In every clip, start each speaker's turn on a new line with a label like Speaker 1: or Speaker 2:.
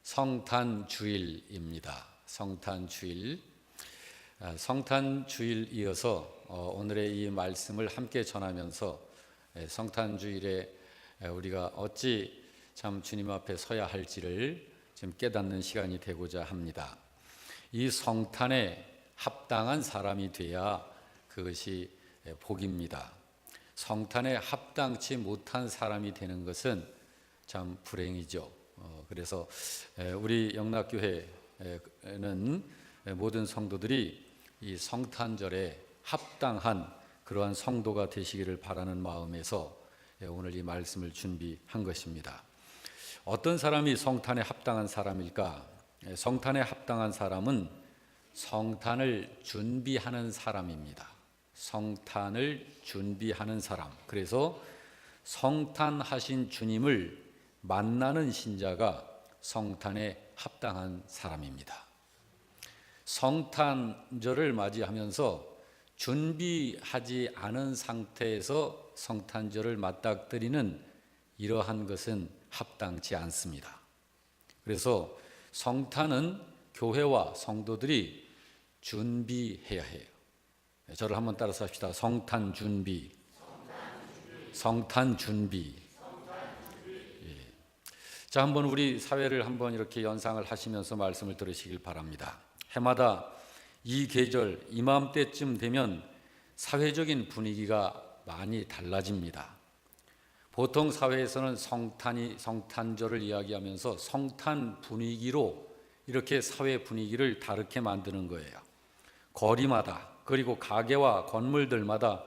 Speaker 1: 성탄주일입니다. 성탄주일. 성탄주일 이어서 오늘의 이 말씀을 함께 전하면서 성탄주일에 우리가 어찌 참 주님 앞에 서야 할지를 지금 깨닫는 시간이 되고자 합니다. 이 성탄에 합당한 사람이 돼야 그것이 복입니다. 성탄에 합당치 못한 사람이 되는 것은 참 불행이죠. 그래서 우리 영락교회는 모든 성도들이 이 성탄절에 합당한 그러한 성도가 되시기를 바라는 마음에서 오늘 이 말씀을 준비한 것입니다. 어떤 사람이 성탄에 합당한 사람일까? 성탄에 합당한 사람은 성탄을 준비하는 사람입니다. 성탄을 준비하는 사람. 그래서 성탄하신 주님을 만나는 신자가 성탄에 합당한 사람입니다. 성탄절을 맞이하면서 준비하지 않은 상태에서 성탄절을 맞닥뜨리는 이러한 것은 합당치 않습니다. 그래서 성탄은 교회와 성도들이 준비해야 해요. 저를 한번 따라서 합시다. 성탄 준비. 성탄 준비. 자, 한번 우리 사회를 한번 이렇게 연상을 하시면서 말씀을 들으시길 바랍니다. 해마다 이 계절 이맘때쯤 되면 사회적인 분위기가 많이 달라집니다. 보통 사회에서는 성탄절을 이야기하면서 성탄 분위기로 이렇게 사회 분위기를 다르게 만드는 거예요. 거리마다 그리고 가게와 건물들마다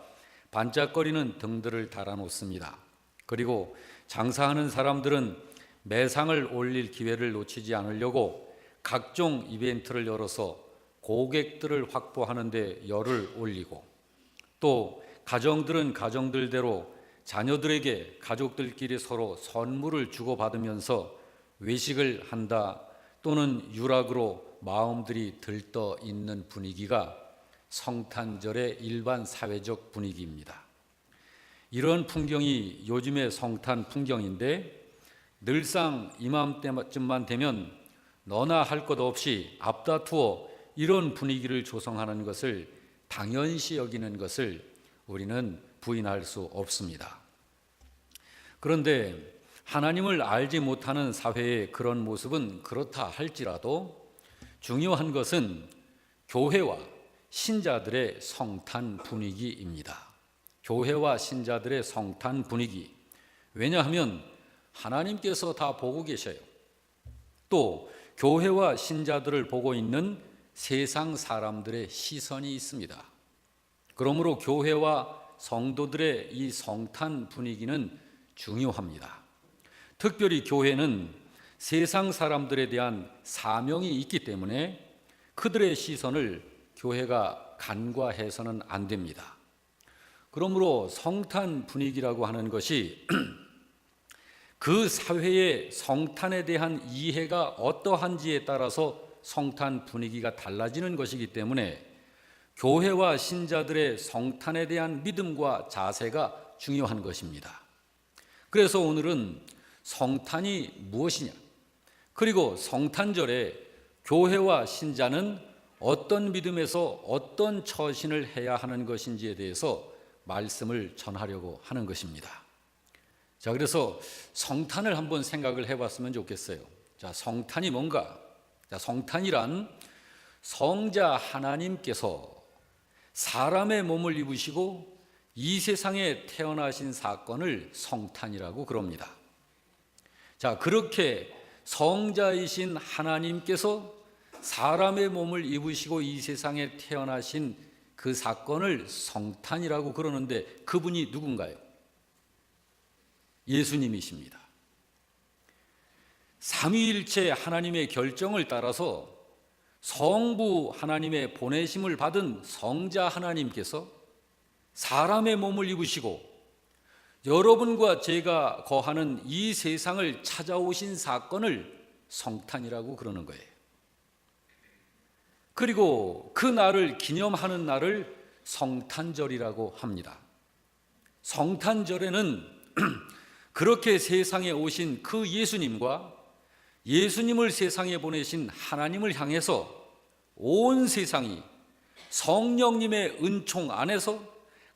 Speaker 1: 반짝거리는 등들을 달아놓습니다. 그리고 장사하는 사람들은 매상을 올릴 기회를 놓치지 않으려고 각종 이벤트를 열어서 고객들을 확보하는 데 열을 올리고, 또 가정들은 가정들대로 자녀들에게 가족들끼리 서로 선물을 주고받으면서 외식을 한다, 또는 유락으로 마음들이 들떠 있는 분위기가 성탄절의 일반 사회적 분위기입니다. 이런 풍경이 요즘의 성탄 풍경인데, 늘상 이맘때쯤만 되면 너나 할 것 없이 앞다투어 이런 분위기를 조성하는 것을 당연시 여기는 것을 우리는 부인할 수 없습니다. 그런데 하나님을 알지 못하는 사회의 그런 모습은 그렇다 할지라도 중요한 것은 교회와 신자들의 성탄 분위기입니다. 교회와 신자들의 성탄 분위기. 왜냐하면 하나님께서 다 보고 계셔요. 또 교회와 신자들을 보고 있는 세상 사람들의 시선이 있습니다. 그러므로 교회와 성도들의 이 성탄 분위기는 중요합니다. 특별히 교회는 세상 사람들에 대한 사명이 있기 때문에 그들의 시선을 교회가 간과해서는 안 됩니다. 그러므로 성탄 분위기라고 하는 것이 그 사회의 성탄에 대한 이해가 어떠한지에 따라서 성탄 분위기가 달라지는 것이기 때문에 교회와 신자들의 성탄에 대한 믿음과 자세가 중요한 것입니다. 그래서 오늘은 성탄이 무엇이냐, 그리고 성탄절에 교회와 신자는 어떤 믿음에서 어떤 처신을 해야 하는 것인지에 대해서 말씀을 전하려고 하는 것입니다. 자, 그래서 성탄을 한번 생각을 해봤으면 좋겠어요. 자, 성탄이 뭔가? 자, 성탄이란 성자 하나님께서 사람의 몸을 입으시고 이 세상에 태어나신 사건을 성탄이라고 그럽니다. 자, 그렇게 성자이신 하나님께서 사람의 몸을 입으시고 이 세상에 태어나신 그 사건을 성탄이라고 그러는데 그분이 누군가요? 예수님이십니다. 삼위일체 하나님의 결정을 따라서 성부 하나님의 보내심을 받은 성자 하나님께서 사람의 몸을 입으시고 여러분과 제가 거하는 이 세상을 찾아오신 사건을 성탄이라고 그러는 거예요. 그리고 그 날을 기념하는 날을 성탄절이라고 합니다. 성탄절에는 그렇게 세상에 오신 그 예수님과 예수님을 세상에 보내신 하나님을 향해서 온 세상이 성령님의 은총 안에서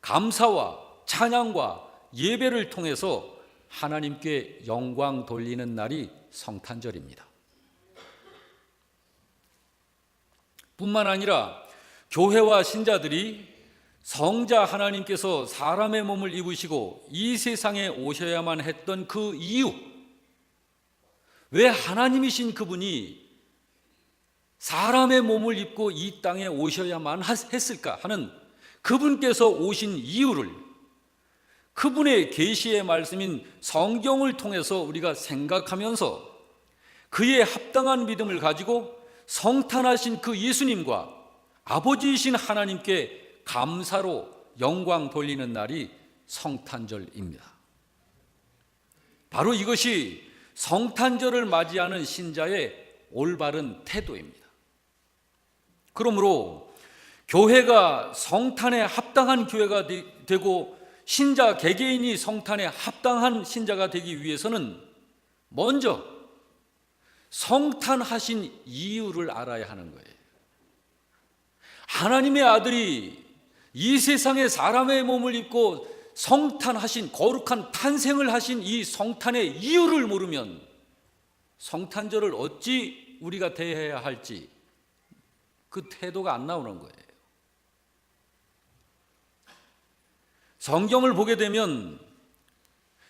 Speaker 1: 감사와 찬양과 예배를 통해서 하나님께 영광 돌리는 날이 성탄절입니다. 뿐만 아니라 교회와 신자들이 성자 하나님께서 사람의 몸을 입으시고 이 세상에 오셔야만 했던 그 이유, 왜 하나님이신 그분이 사람의 몸을 입고 이 땅에 오셔야만 했을까 하는 그분께서 오신 이유를 그분의 계시의 말씀인 성경을 통해서 우리가 생각하면서 그의 합당한 믿음을 가지고 성탄하신 그 예수님과 아버지이신 하나님께 감사로 영광 돌리는 날이 성탄절입니다. 바로 이것이 성탄절을 맞이하는 신자의 올바른 태도입니다. 그러므로 교회가 성탄에 합당한 교회가 되고 신자 개개인이 성탄에 합당한 신자가 되기 위해서는 먼저 성탄하신 이유를 알아야 하는 거예요. 하나님의 아들이 이 세상에 사람의 몸을 입고 성탄하신, 거룩한 탄생을 하신 이 성탄의 이유를 모르면 성탄절을 어찌 우리가 대해야 할지 그 태도가 안 나오는 거예요. 성경을 보게 되면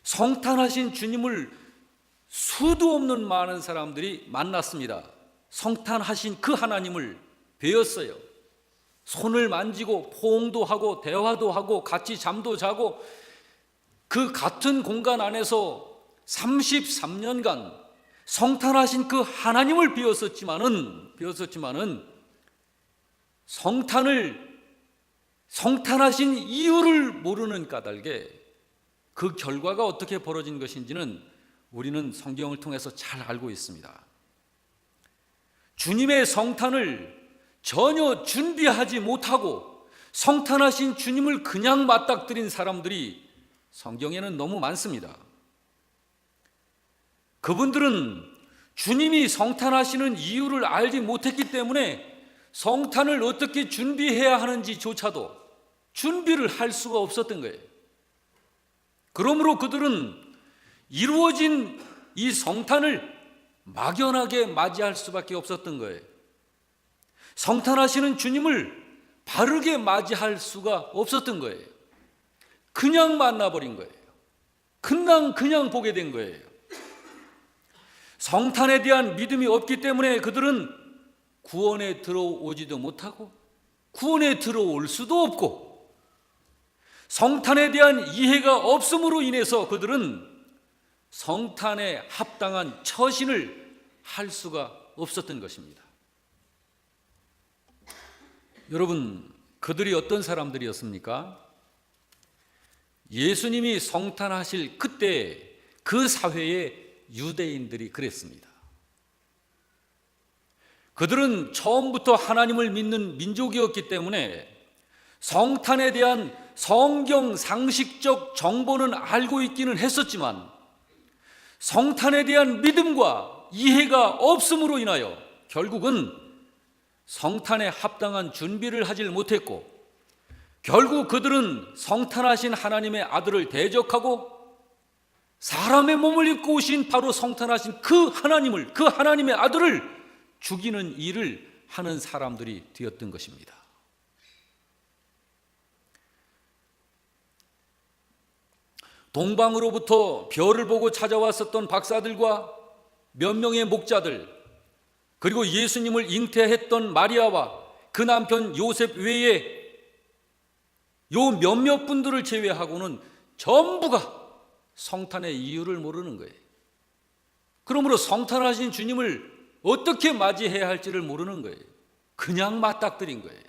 Speaker 1: 성탄하신 주님을 수도 없는 많은 사람들이 만났습니다. 성탄하신 그 하나님을 배웠어요. 손을 만지고 포옹도 하고 대화도 하고 같이 잠도 자고 그 같은 공간 안에서 33년간 성탄하신 그 하나님을 배웠었지만은 성탄하신 이유를 모르는 까닭에 그 결과가 어떻게 벌어진 것인지는 우리는 성경을 통해서 잘 알고 있습니다. 주님의 성탄을 전혀 준비하지 못하고 성탄하신 주님을 그냥 맞닥뜨린 사람들이 성경에는 너무 많습니다. 그분들은 주님이 성탄하시는 이유를 알지 못했기 때문에 성탄을 어떻게 준비해야 하는지조차도 준비를 할 수가 없었던 거예요. 그러므로 그들은 이루어진 이 성탄을 막연하게 맞이할 수밖에 없었던 거예요. 성탄하시는 주님을 바르게 맞이할 수가 없었던 거예요. 그냥 만나버린 거예요. 그냥 보게 된 거예요. 성탄에 대한 믿음이 없기 때문에 그들은 구원에 들어오지도 못하고 구원에 들어올 수도 없고 성탄에 대한 이해가 없음으로 인해서 그들은 성탄에 합당한 처신을 할 수가 없었던 것입니다. 여러분, 그들이 어떤 사람들이었습니까? 예수님이 성탄하실 그때 그 사회의 유대인들이 그랬습니다. 그들은 처음부터 하나님을 믿는 민족이었기 때문에 성탄에 대한 성경 상식적 정보는 알고 있기는 했었지만 성탄에 대한 믿음과 이해가 없음으로 인하여 결국은 성탄에 합당한 준비를 하질 못했고 결국 그들은 성탄하신 하나님의 아들을 대적하고 사람의 몸을 입고 오신 바로 성탄하신 그 하나님을, 그 하나님의 아들을 죽이는 일을 하는 사람들이 되었던 것입니다. 동방으로부터 별을 보고 찾아왔었던 박사들과 몇 명의 목자들, 그리고 예수님을 잉태했던 마리아와 그 남편 요셉 외에 요 몇몇 분들을 제외하고는 전부가 성탄의 이유를 모르는 거예요. 그러므로 성탄하신 주님을 어떻게 맞이해야 할지를 모르는 거예요. 그냥 맞닥뜨린 거예요.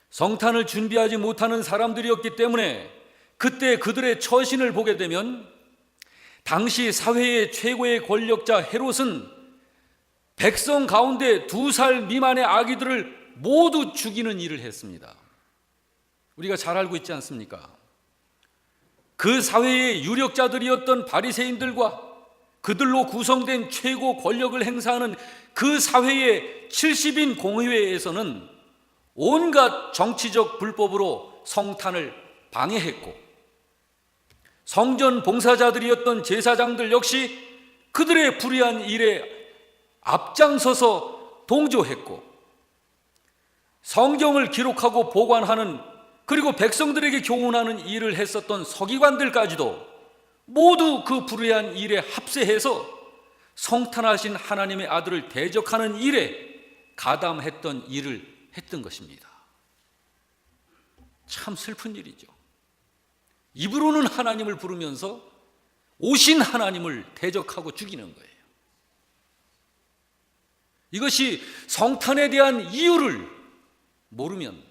Speaker 1: 성탄을 준비하지 못하는 사람들이었기 때문에 그때 그들의 처신을 보게 되면 당시 사회의 최고의 권력자 헤롯은 백성 가운데 2살 미만의 아기들을 모두 죽이는 일을 했습니다. 우리가 잘 알고 있지 않습니까? 그 사회의 유력자들이었던 바리새인들과 그들로 구성된 최고 권력을 행사하는 그 사회의 70인 공회에서는 온갖 정치적 불법으로 성탄을 방해했고, 성전 봉사자들이었던 제사장들 역시 그들의 불의한 일에 앞장서서 동조했고, 성경을 기록하고 보관하는, 그리고 백성들에게 교훈하는 일을 했었던 서기관들까지도 모두 그 불의한 일에 합세해서 성탄하신 하나님의 아들을 대적하는 일에 가담했던 일을 했던 것입니다. 참 슬픈 일이죠. 입으로는 하나님을 부르면서 오신 하나님을 대적하고 죽이는 거예요. 이것이 성탄에 대한 이유를 모르면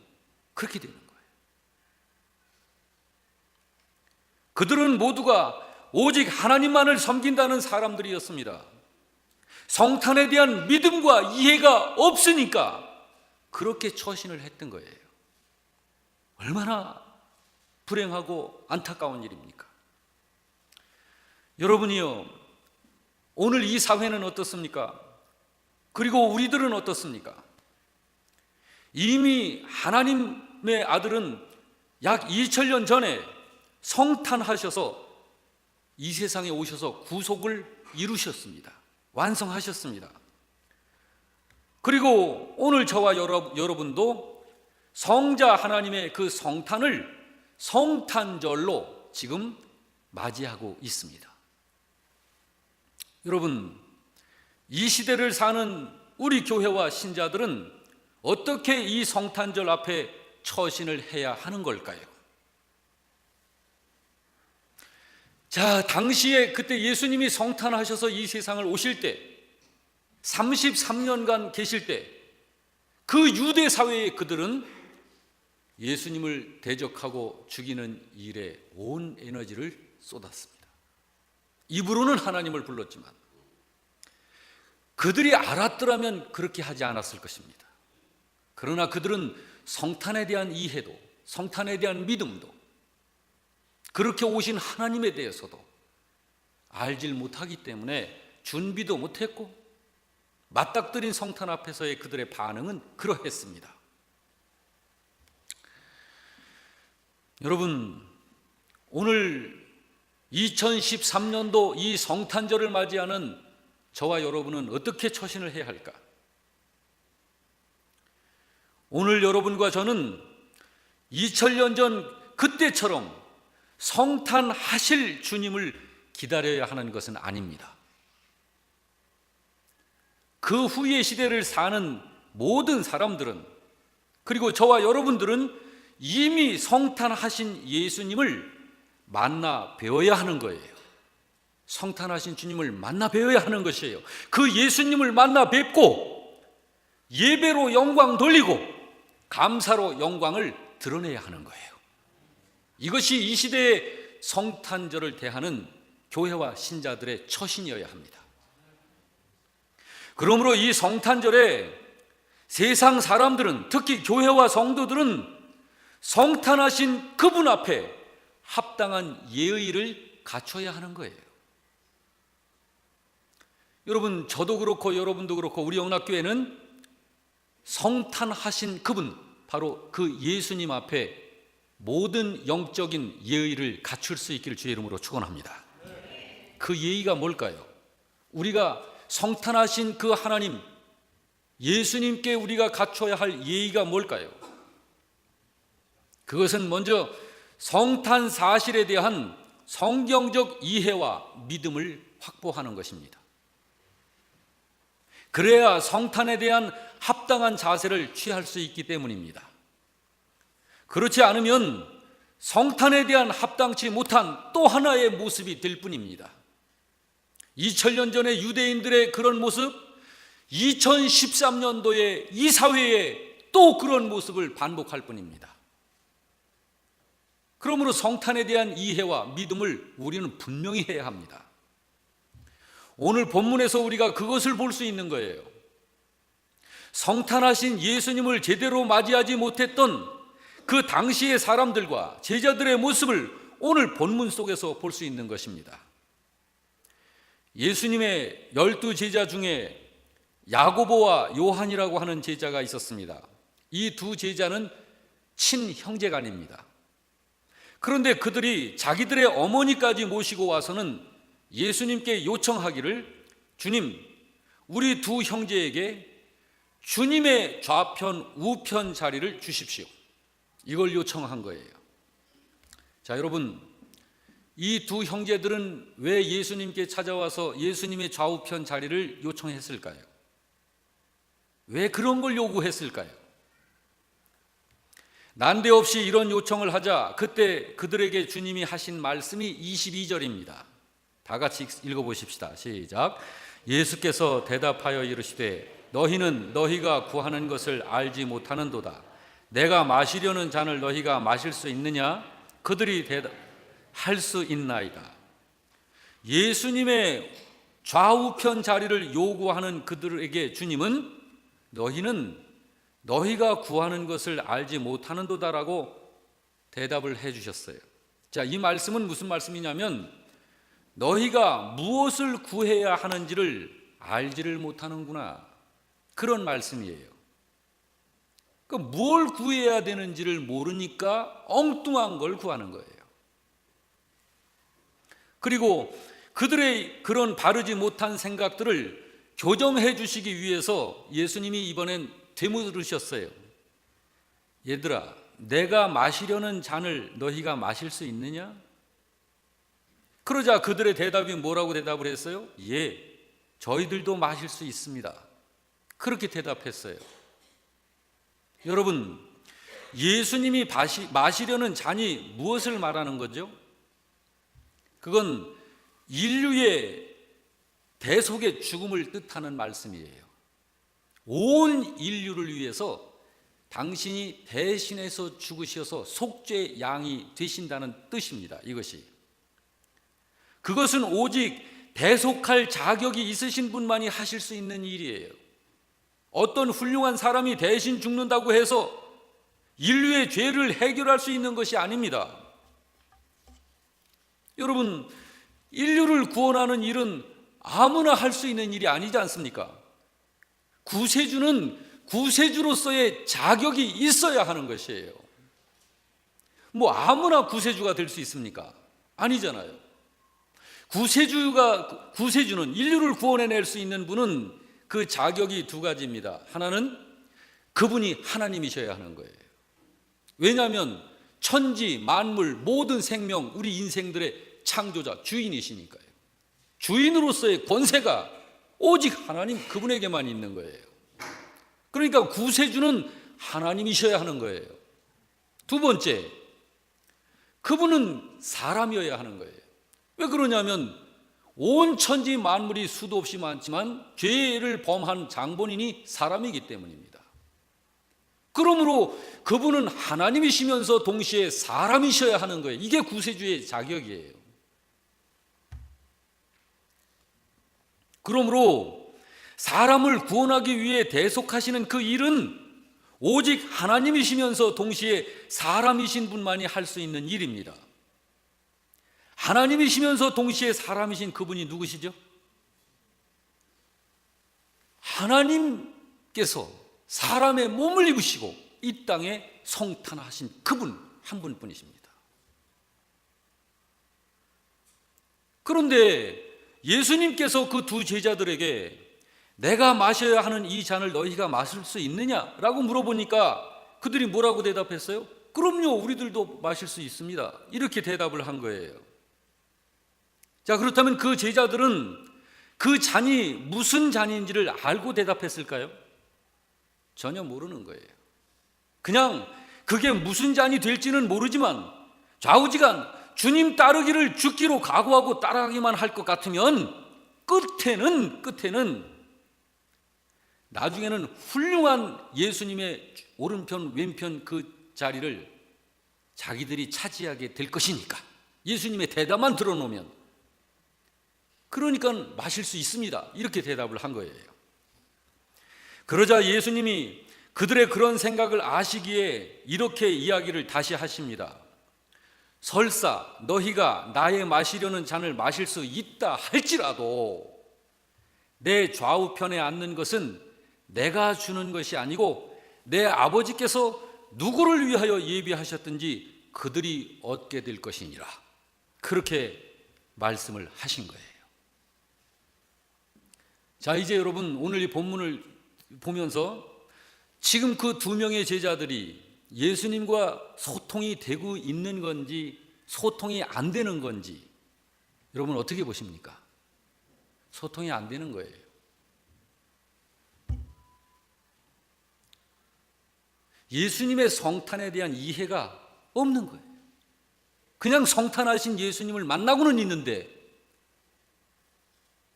Speaker 1: 그렇게 되는 거예요. 그들은 모두가 오직 하나님만을 섬긴다는 사람들이었습니다. 성탄에 대한 믿음과 이해가 없으니까 그렇게 처신을 했던 거예요. 얼마나 불행하고 안타까운 일입니까? 여러분이요, 오늘 이 사회는 어떻습니까? 그리고 우리들은 어떻습니까? 이미 하나님의 아들은 약 2000년 전에 성탄하셔서 이 세상에 오셔서 구속을 이루셨습니다. 완성하셨습니다. 그리고 오늘 저와 여러분도 성자 하나님의 그 성탄을 성탄절로 지금 맞이하고 있습니다. 여러분, 이 시대를 사는 우리 교회와 신자들은 어떻게 이 성탄절 앞에 처신을 해야 하는 걸까요? 자, 당시에 그때 예수님이 성탄하셔서 이 세상을 오실 때 33년간 계실 때 그 유대 사회의 그들은 예수님을 대적하고 죽이는 일에 온 에너지를 쏟았습니다. 입으로는 하나님을 불렀지만 그들이 알았더라면 그렇게 하지 않았을 것입니다. 그러나 그들은 성탄에 대한 이해도, 성탄에 대한 믿음도, 그렇게 오신 하나님에 대해서도 알질 못하기 때문에 준비도 못했고, 맞닥뜨린 성탄 앞에서의 그들의 반응은 그러했습니다. 여러분, 오늘 2013년도 이 성탄절을 맞이하는 저와 여러분은 어떻게 처신을 해야 할까? 오늘 여러분과 저는 2000년 전 그때처럼 성탄하실 주님을 기다려야 하는 것은 아닙니다. 그 후의 시대를 사는 모든 사람들은, 그리고 저와 여러분들은 이미 성탄하신 예수님을 만나 배워야 하는 거예요. 성탄하신 주님을 만나 배워야 하는 것이에요. 그 예수님을 만나 뵙고 예배로 영광 돌리고 감사로 영광을 드러내야 하는 거예요. 이것이 이 시대의 성탄절을 대하는 교회와 신자들의 처신이어야 합니다. 그러므로 이 성탄절에 세상 사람들은, 특히 교회와 성도들은 성탄하신 그분 앞에 합당한 예의를 갖춰야 하는 거예요. 여러분, 저도 그렇고 여러분도 그렇고 우리 영락교회는 성탄하신 그분, 바로 그 예수님 앞에 모든 영적인 예의를 갖출 수 있기를 주의 이름으로 축원합니다. 그 예의가 뭘까요? 우리가 성탄하신 그 하나님, 예수님께 우리가 갖춰야 할 예의가 뭘까요? 그것은 먼저 성탄 사실에 대한 성경적 이해와 믿음을 확보하는 것입니다. 그래야 성탄에 대한 합당한 자세를 취할 수 있기 때문입니다. 그렇지 않으면 성탄에 대한 합당치 못한 또 하나의 모습이 될 뿐입니다. 2000년 전의 유대인들의 그런 모습, 2013년도에 이 사회에 또 그런 모습을 반복할 뿐입니다. 그러므로 성탄에 대한 이해와 믿음을 우리는 분명히 해야 합니다. 오늘 본문에서 우리가 그것을 볼 수 있는 거예요. 성탄하신 예수님을 제대로 맞이하지 못했던 그 당시의 사람들과 제자들의 모습을 오늘 본문 속에서 볼 수 있는 것입니다. 예수님의 12제자 중에 야고보와 요한이라고 하는 제자가 있었습니다. 이 두 제자는 친형제간입니다. 그런데 그들이 자기들의 어머니까지 모시고 와서는 예수님께 요청하기를, 주님, 우리 두 형제에게 주님의 좌편 우편 자리를 주십시오. 이걸 요청한 거예요. 자, 여러분, 이 두 형제들은 왜 예수님께 찾아와서 예수님의 좌우편 자리를 요청했을까요? 왜 그런 걸 요구했을까요? 난데없이 이런 요청을 하자 그때 그들에게 주님이 하신 말씀이 22절입니다. 다 같이 읽어보십시다. 시작. 예수께서 대답하여 이르시되 너희는 너희가 구하는 것을 알지 못하는도다. 내가 마시려는 잔을 너희가 마실 수 있느냐? 그들이 대답할 수 있나이다. 예수님의 좌우편 자리를 요구하는 그들에게 주님은 너희는 너희가 구하는 것을 알지 못하는도다라고 대답을 해 주셨어요. 자, 이 말씀은 무슨 말씀이냐면 너희가 무엇을 구해야 하는지를 알지를 못하는구나, 그런 말씀이에요. 그러니까 뭘 구해야 되는지를 모르니까 엉뚱한 걸 구하는 거예요. 그리고 그들의 그런 바르지 못한 생각들을 교정해 주시기 위해서 예수님이 이번엔 되물으셨어요. 얘들아, 내가 마시려는 잔을 너희가 마실 수 있느냐? 그러자 그들의 대답이 뭐라고 대답을 했어요? 예, 저희들도 마실 수 있습니다. 그렇게 대답했어요. 여러분, 예수님이 마시려는 잔이 무엇을 말하는 거죠? 그건 인류의 대속의 죽음을 뜻하는 말씀이에요. 온 인류를 위해서 당신이 대신해서 죽으셔서 속죄 양이 되신다는 뜻입니다. 이것이. 그것은 오직 대속할 자격이 있으신 분만이 하실 수 있는 일이에요. 어떤 훌륭한 사람이 대신 죽는다고 해서 인류의 죄를 해결할 수 있는 것이 아닙니다. 여러분, 인류를 구원하는 일은 아무나 할 수 있는 일이 아니지 않습니까? 구세주는 구세주로서의 자격이 있어야 하는 것이에요. 뭐 아무나 구세주가 될 수 있습니까? 아니잖아요. 구세주는, 인류를 구원해낼 수 있는 분은 그 자격이 두 가지입니다. 하나는 그분이 하나님이셔야 하는 거예요. 왜냐하면 천지, 만물, 모든 생명, 우리 인생들의 창조자, 주인이시니까요. 주인으로서의 권세가 오직 하나님, 그분에게만 있는 거예요. 그러니까 구세주는 하나님이셔야 하는 거예요. 두 번째, 그분은 사람이어야 하는 거예요. 왜 그러냐면 온 천지 만물이 수도 없이 많지만 죄를 범한 장본인이 사람이기 때문입니다. 그러므로 그분은 하나님이시면서 동시에 사람이셔야 하는 거예요. 이게 구세주의 자격이에요. 그러므로 사람을 구원하기 위해 대속하시는 그 일은 오직 하나님이시면서 동시에 사람이신 분만이 할 수 있는 일입니다. 하나님이시면서 동시에 사람이신 그분이 누구시죠? 하나님께서 사람의 몸을 입으시고 이 땅에 성탄하신 그분 한 분뿐이십니다. 그런데 예수님께서 그 두 제자들에게 내가 마셔야 하는 이 잔을 너희가 마실 수 있느냐라고 물어보니까 그들이 뭐라고 대답했어요? 그럼요, 우리들도 마실 수 있습니다. 이렇게 대답을 한 거예요. 자, 그렇다면 그 제자들은 그 잔이 무슨 잔인지를 알고 대답했을까요? 전혀 모르는 거예요. 그냥 그게 무슨 잔이 될지는 모르지만 좌우지간 주님 따르기를 죽기로 각오하고 따라가기만 할 것 같으면 끝에는 나중에는 훌륭한 예수님의 오른편 왼편 그 자리를 자기들이 차지하게 될 것이니까 예수님의 대답만 들어놓으면 그러니까 마실 수 있습니다. 이렇게 대답을 한 거예요. 그러자 예수님이 그들의 그런 생각을 아시기에 이렇게 이야기를 다시 하십니다. 설사 너희가 나의 마시려는 잔을 마실 수 있다 할지라도 내 좌우편에 앉는 것은 내가 주는 것이 아니고 내 아버지께서 누구를 위하여 예비하셨든지 그들이 얻게 될 것이니라. 그렇게 말씀을 하신 거예요. 자, 이제 여러분 오늘 이 본문을 보면서 지금 그 두 명의 제자들이 예수님과 소통이 되고 있는 건지 소통이 안 되는 건지 여러분 어떻게 보십니까? 소통이 안 되는 거예요. 예수님의 성탄에 대한 이해가 없는 거예요. 그냥 성탄하신 예수님을 만나고는 있는데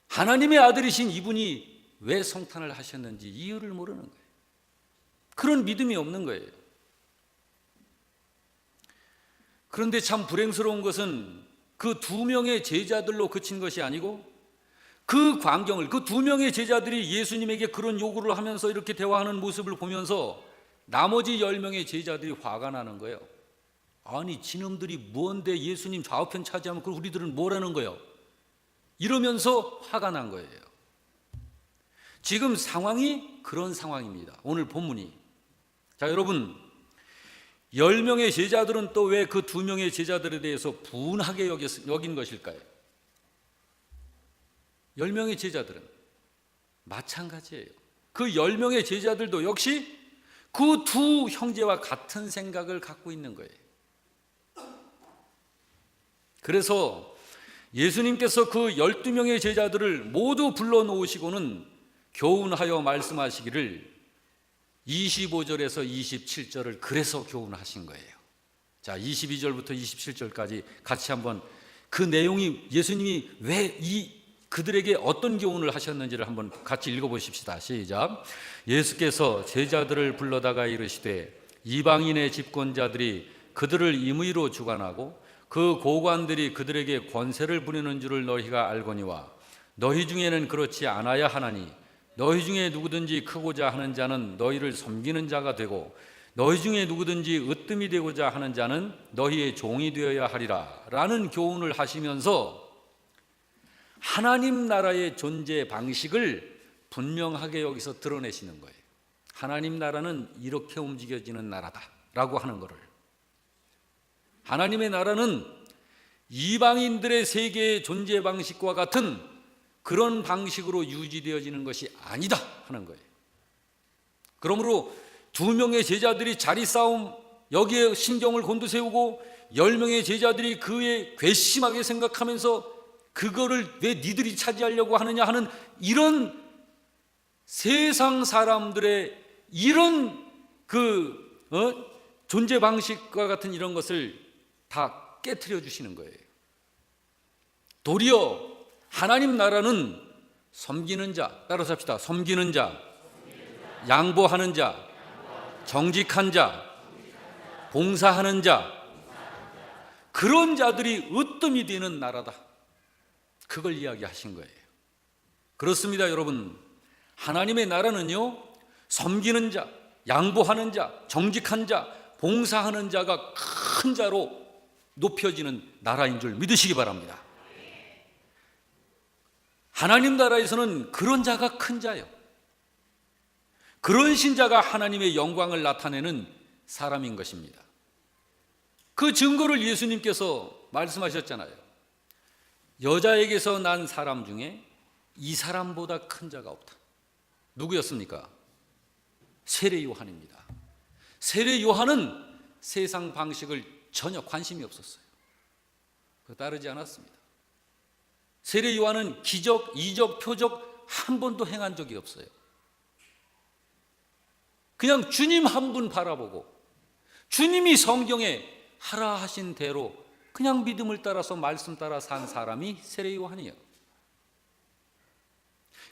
Speaker 1: 하나님의 아들이신 이분이 왜 성탄을 하셨는지 이유를 모르는 거예요. 그런 믿음이 없는 거예요. 그런데 참 불행스러운 것은 그 두 명의 제자들로 그친 것이 아니고 그 광경을, 그 두 명의 제자들이 예수님에게 그런 요구를 하면서 이렇게 대화하는 모습을 보면서 나머지 10명의 제자들이 화가 나는 거예요. 아니 지놈들이 뭔데 예수님 좌우편 차지하면 그럼 우리들은 뭐라는 거예요? 이러면서 화가 난 거예요. 지금 상황이 그런 상황입니다. 오늘 본문이. 자, 여러분 10명의 제자들은 또 왜 그 2명의 제자들에 대해서 분하게 여긴 것일까요? 10명의 제자들은 마찬가지예요. 그 10명의 제자들도 역시 그 두 형제와 같은 생각을 갖고 있는 거예요. 그래서 예수님께서 그 12명의 제자들을 모두 불러놓으시고는 교훈하여 말씀하시기를 25절에서 27절을 그래서 교훈하신 거예요. 자, 22절부터 27절까지 같이 한번 그 내용이 예수님이 왜 그들에게 어떤 교훈을 하셨는지를 한번 같이 읽어보십시다. 시작. 예수께서 제자들을 불러다가 이르시되 이방인의 집권자들이 그들을 임의로 주관하고 그 고관들이 그들에게 권세를 부리는 줄을 너희가 알거니와 너희 중에는 그렇지 않아야 하나니 너희 중에 누구든지 크고자 하는 자는 너희를 섬기는 자가 되고 너희 중에 누구든지 으뜸이 되고자 하는 자는 너희의 종이 되어야 하리라 라는 교훈을 하시면서 하나님 나라의 존재 방식을 분명하게 여기서 드러내시는 거예요. 하나님 나라는 이렇게 움직여지는 나라다라고 하는 것을. 하나님의 나라는 이방인들의 세계의 존재 방식과 같은 그런 방식으로 유지되어지는 것이 아니다 하는 거예요. 그러므로 2명의 제자들이 자리 싸움 여기에 신경을 곤두세우고 10명의 제자들이 그에 괘씸하게 생각하면서 그거를 왜 니들이 차지하려고 하느냐 하는 이런 세상 사람들의 이런 존재 방식과 같은 이런 것을 다 깨트려 주시는 거예요. 도리어 하나님 나라는 섬기는 자, 따라서 합시다. 섬기는 자, 양보하는 자, 정직한 자, 봉사하는 자, 그런 자들이 으뜸이 되는 나라다. 그걸 이야기하신 거예요. 그렇습니다, 여러분. 하나님의 나라는요, 섬기는 자, 양보하는 자, 정직한 자, 봉사하는 자가 큰 자로 높여지는 나라인 줄 믿으시기 바랍니다. 하나님 나라에서는 그런 자가 큰 자예요. 그런 신자가 하나님의 영광을 나타내는 사람인 것입니다. 그 증거를 예수님께서 말씀하셨잖아요. 여자에게서 난 사람 중에 이 사람보다 큰 자가 없다. 누구였습니까? 세례 요한입니다. 세례 요한은 세상 방식을 전혀 관심이 없었어요. 그거 따르지 않았습니다. 세례 요한은 기적, 이적, 표적 한 번도 행한 적이 없어요. 그냥 주님 한 분 바라보고 주님이 성경에 하라 하신 대로 그냥 믿음을 따라서 말씀 따라 산 사람이 세례 요한이에요.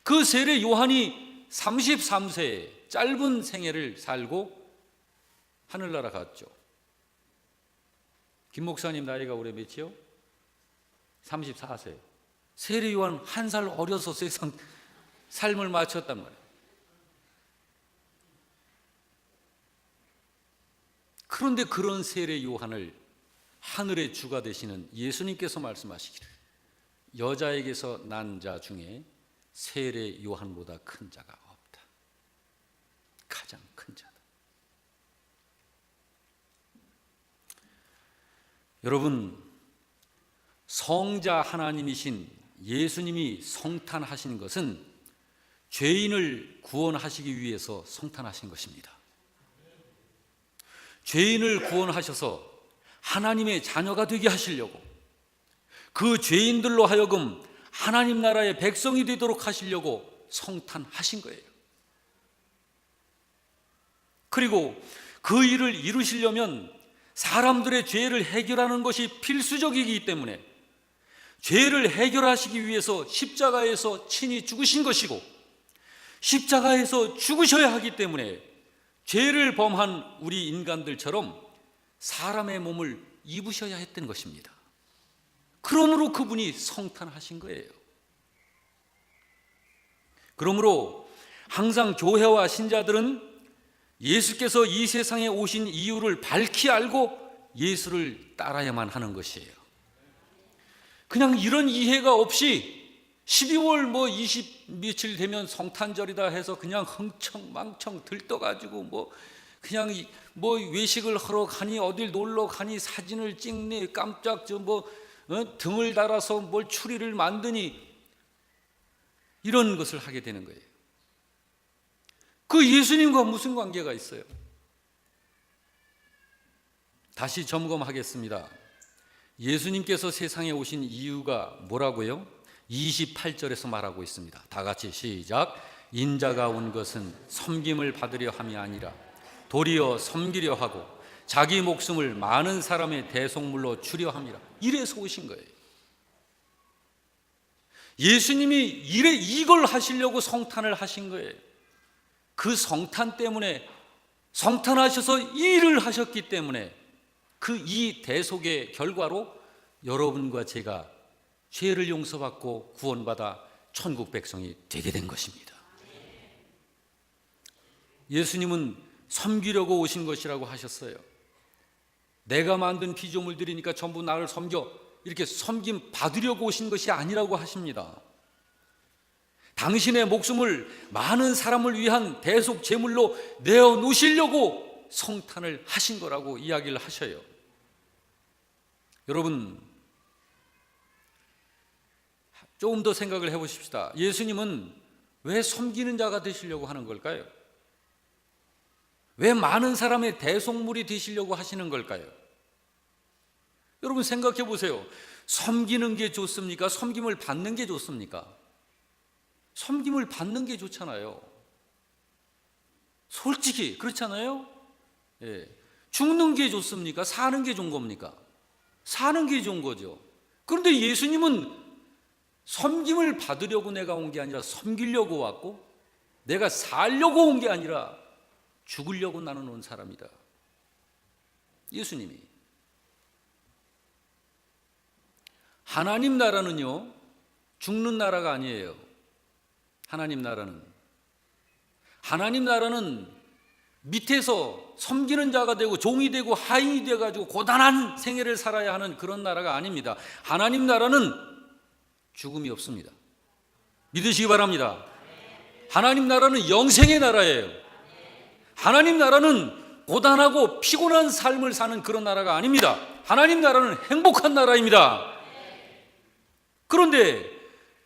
Speaker 1: 그 세례 요한이 33세에 짧은 생애를 살고 하늘나라 갔죠. 김 목사님 나이가 올해 몇이요? 34세. 세례 요한 한 살 어려서 세상 삶을 마쳤단 말이에요. 그런데 그런 세례 요한을 하늘의 주가 되시는 예수님께서 말씀하시기를 여자에게서 난 자 중에 세례 요한보다 큰 자가 없다. 가장 큰 자다. 여러분, 성자 하나님이신 예수님이 성탄하신 것은 죄인을 구원하시기 위해서 성탄하신 것입니다. 죄인을 구원하셔서 하나님의 자녀가 되게 하시려고, 그 죄인들로 하여금 하나님 나라의 백성이 되도록 하시려고 성탄하신 거예요. 그리고 그 일을 이루시려면 사람들의 죄를 해결하는 것이 필수적이기 때문에 죄를 해결하시기 위해서 십자가에서 친히 죽으신 것이고, 십자가에서 죽으셔야 하기 때문에 죄를 범한 우리 인간들처럼 사람의 몸을 입으셔야 했던 것입니다. 그러므로 그분이 성탄하신 거예요. 그러므로 항상 교회와 신자들은 예수께서 이 세상에 오신 이유를 밝히 알고 예수를 따라야만 하는 것이에요. 그냥 이런 이해가 없이 12월 20 며칠 되면 성탄절이다 해서 그냥 흥청망청 들떠가지고 그냥 외식을 하러 가니 어딜 놀러 가니 사진을 찍니 깜짝 등을 달아서 뭘 추리를 만드니 이런 것을 하게 되는 거예요. 그 예수님과 무슨 관계가 있어요? 다시 점검하겠습니다. 예수님께서 세상에 오신 이유가 뭐라고요? 28절에서 말하고 있습니다. 다 같이 시작. 인자가 온 것은 섬김을 받으려 함이 아니라 도리어 섬기려 하고 자기 목숨을 많은 사람의 대속물로 주려 함이라. 이래서 오신 거예요. 예수님이 이걸 하시려고 성탄을 하신 거예요. 그 성탄 때문에, 성탄하셔서 이 일을 하셨기 때문에 그 이 대속의 결과로 여러분과 제가 죄를 용서받고 구원받아 천국 백성이 되게 된 것입니다. 예수님은 섬기려고 오신 것이라고 하셨어요. 내가 만든 피조물들이니까 전부 나를 섬겨, 이렇게 섬김 받으려고 오신 것이 아니라고 하십니다. 당신의 목숨을 많은 사람을 위한 대속 제물로 내어 놓으시려고 성탄을 하신 거라고 이야기를 하셔요. 여러분, 조금 더 생각을 해보십시다. 예수님은 왜 섬기는 자가 되시려고 하는 걸까요? 왜 많은 사람의 대속물이 되시려고 하시는 걸까요? 여러분 생각해 보세요. 섬기는 게 좋습니까? 섬김을 받는 게 좋습니까? 섬김을 받는 게 좋잖아요. 솔직히 그렇잖아요. 예. 죽는 게 좋습니까? 사는 게 좋은 겁니까? 사는 게 좋은 거죠. 그런데 예수님은 섬김을 받으려고 내가 온 게 아니라 섬기려고 왔고, 내가 살려고 온 게 아니라 죽으려고 나는 온 사람이다. 예수님이. 하나님 나라는요, 죽는 나라가 아니에요. 하나님 나라는 밑에서 섬기는 자가 되고 종이 되고 하인이 되어가지고 고단한 생애를 살아야 하는 그런 나라가 아닙니다. 하나님 나라는 죽음이 없습니다. 믿으시기 바랍니다. 하나님 나라는 영생의 나라예요. 하나님 나라는 고단하고 피곤한 삶을 사는 그런 나라가 아닙니다. 하나님 나라는 행복한 나라입니다. 그런데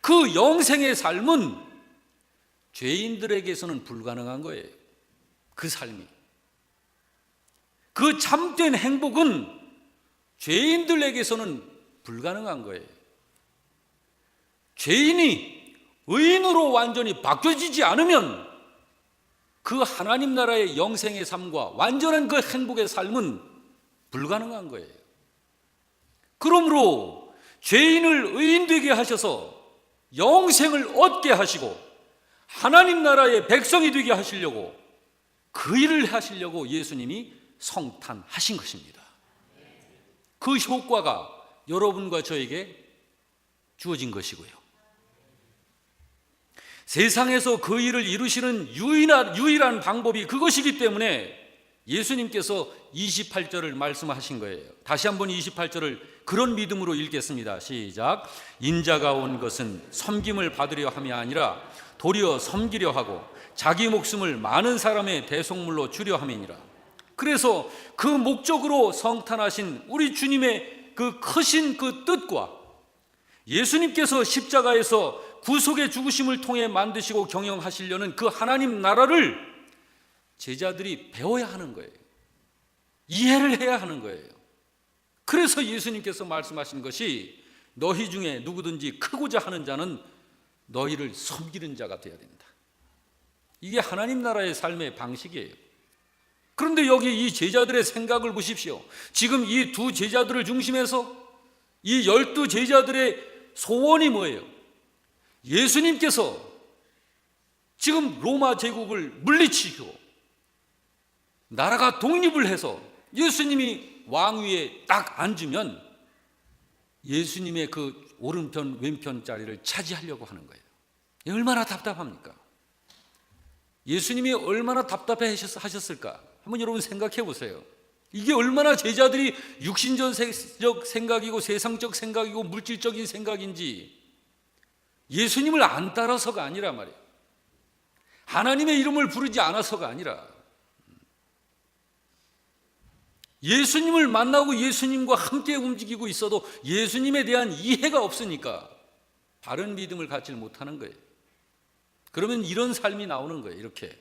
Speaker 1: 그 영생의 삶은 죄인들에게서는 불가능한 거예요. 그 삶이. 그 참된 행복은 죄인들에게서는 불가능한 거예요. 죄인이 의인으로 완전히 바뀌어지지 않으면 그 하나님 나라의 영생의 삶과 완전한 그 행복의 삶은 불가능한 거예요. 그러므로 죄인을 의인 되게 하셔서 영생을 얻게 하시고 하나님 나라의 백성이 되게 하시려고, 그 일을 하시려고 예수님이 성탄하신 것입니다. 그 효과가 여러분과 저에게 주어진 것이고요. 세상에서 그 일을 이루시는 유일한 방법이 그것이기 때문에 예수님께서 28절을 말씀하신 거예요. 다시 한번 28절을 그런 믿음으로 읽겠습니다. 시작. 인자가 온 것은 섬김을 받으려 함이 아니라 도리어 섬기려 하고 자기 목숨을 많은 사람의 대속물로 주려 함이니라. 그래서 그 목적으로 성탄하신 우리 주님의 그 크신 그 뜻과 예수님께서 십자가에서 구속의 죽으심을 통해 만드시고 경영하시려는 그 하나님 나라를 제자들이 배워야 하는 거예요. 이해를 해야 하는 거예요. 그래서 예수님께서 말씀하신 것이 너희 중에 누구든지 크고자 하는 자는 너희를 섬기는 자가 되어야 된다. 이게 하나님 나라의 삶의 방식이에요. 그런데 여기 이 제자들의 생각을 보십시오. 지금 이 두 제자들을 중심해서 이 12 제자들의 소원이 뭐예요? 예수님께서 지금 로마 제국을 물리치고 나라가 독립을 해서 예수님이 왕위에 딱 앉으면 예수님의 그 오른편 왼편 자리를 차지하려고 하는 거예요. 얼마나 답답합니까? 예수님이 얼마나 답답해 하셨을까? 한번 여러분 생각해 보세요. 이게 얼마나 제자들이 육신적 생각이고 세상적 생각이고 물질적인 생각인지 예수님을 안 따라서가 아니라 말이에요. 하나님의 이름을 부르지 않아서가 아니라 예수님을 만나고 예수님과 함께 움직이고 있어도 예수님에 대한 이해가 없으니까 바른 믿음을 갖지 못하는 거예요. 그러면 이런 삶이 나오는 거예요. 이렇게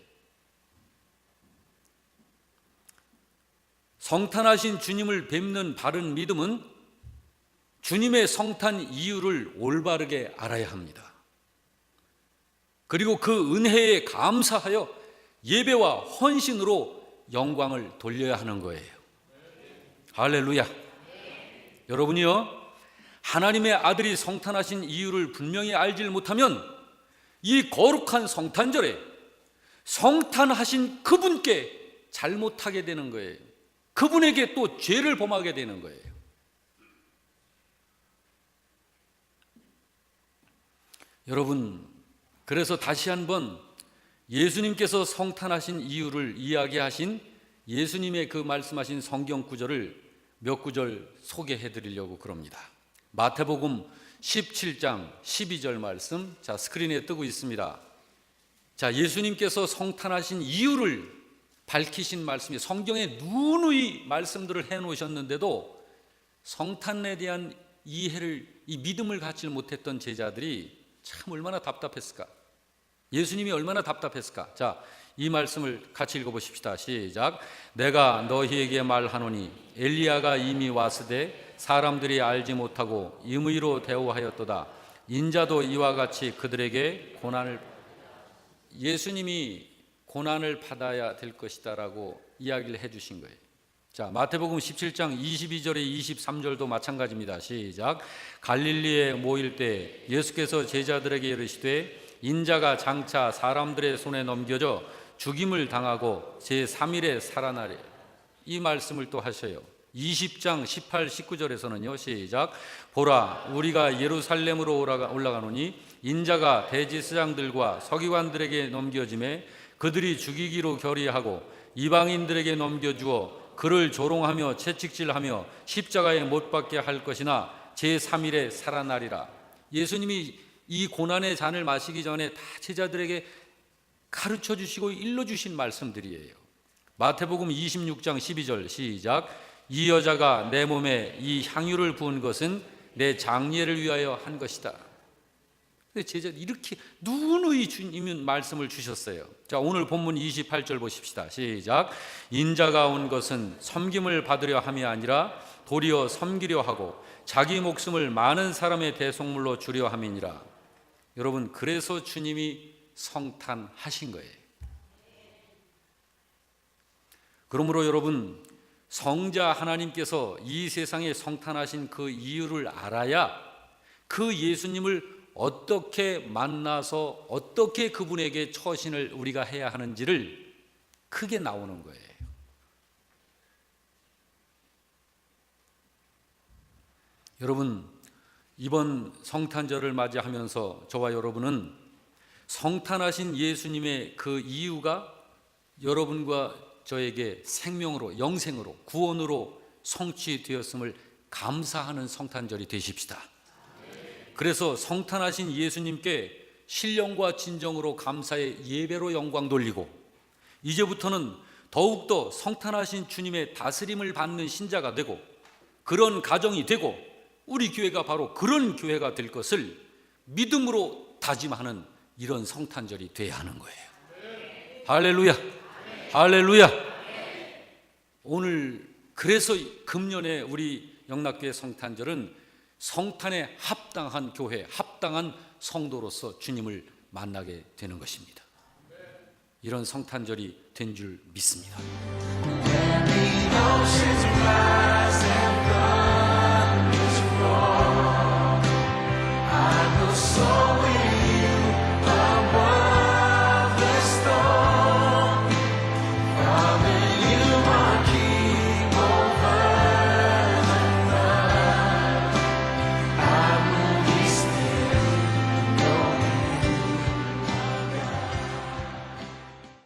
Speaker 1: 성탄하신 주님을 뵙는 바른 믿음은 주님의 성탄 이유를 올바르게 알아야 합니다. 그리고 그 은혜에 감사하여 예배와 헌신으로 영광을 돌려야 하는 거예요. 할렐루야. 여러분이요, 하나님의 아들이 성탄하신 이유를 분명히 알지 못하면 이 거룩한 성탄절에 성탄하신 그분께 잘못하게 되는 거예요. 그분에게 또 죄를 범하게 되는 거예요. 여러분, 그래서 다시 한번 예수님께서 성탄하신 이유를 이야기하신 예수님의 그 말씀하신 성경 구절을 몇 구절 소개해 드리려고 그럽니다. 마태복음 17장 12절 말씀, 자 스크린에 뜨고 있습니다. 자, 예수님께서 성탄하신 이유를 밝히신 말씀이 성경에 누누이 말씀들을 해 놓으셨는데도 성탄에 대한 이해를, 이 믿음을 갖지 못했던 제자들이 참 얼마나 답답했을까? 예수님이 얼마나 답답했을까? 자, 이 말씀을 같이 읽어보십시다. 시작. 내가 너희에게 말하노니 엘리야가 이미 왔으되 사람들이 알지 못하고 임의로 대우하였도다. 인자도 이와 같이 그들에게 고난을, 예수님이 고난을 받아야 될 것이다 라고 이야기를 해 주신 거예요. 자, 마태복음 17장 22절에 23절도 마찬가지입니다. 시작. 갈릴리에 모일 때 예수께서 제자들에게 이르시되 인자가 장차 사람들의 손에 넘겨져 죽임을 당하고 제3일에 살아나리. 이 말씀을 또 하셔요. 20장 18, 19절에서는요. 시작. 보라, 우리가 예루살렘으로 올라가노니 인자가 대제사장들과 서기관들에게 넘겨짐에 그들이 죽이기로 결의하고 이방인들에게 넘겨주어 그를 조롱하며 채찍질하며 십자가에 못 박게 할 것이나 제3일에 살아나리라. 예수님이 이 고난의 잔을 마시기 전에 다 제자들에게 가르쳐 주시고 일러 주신 말씀들이에요. 마태복음 26장 12절 시작. 이 여자가 내 몸에 이 향유를 부은 것은 내 장례를 위하여 한 것이다. 제자들 이렇게 누누이 주님이 말씀을 주셨어요. 자, 오늘 본문 28절 보십시다. 시작. 인자가 온 것은 섬김을 받으려 함이 아니라 도리어 섬기려 하고 자기 목숨을 많은 사람의 대속물로 주려 함이니라. 여러분, 그래서 주님이 성탄하신 거예요. 그러므로 여러분, 성자 하나님께서 이 세상에 성탄하신 그 이유를 알아야 그 예수님을 어떻게 만나서 어떻게 그분에게 처신을 우리가 해야 하는지를 크게 나오는 거예요. 여러분, 이번 성탄절을 맞이하면서 저와 여러분은 성탄하신 예수님의 그 이유가 여러분과 저에게 생명으로, 영생으로, 구원으로 성취되었음을 감사하는 성탄절이 되십시다. 그래서 성탄하신 예수님께 신령과 진정으로 감사의 예배로 영광 돌리고, 이제부터는 더욱더 성탄하신 주님의 다스림을 받는 신자가 되고, 그런 가정이 되고, 우리 교회가 바로 그런 교회가 될 것을 믿음으로 다짐하는 이런 성탄절이 돼야 하는 거예요. 할렐루야, 할렐루야. 오늘 그래서 금년에 우리 영락교회 성탄절은 성탄에 합당한 교회, 합당한 성도로서 주님을 만나게 되는 것입니다. 이런 성탄절이 된 줄 믿습니다.
Speaker 2: Above the storm, from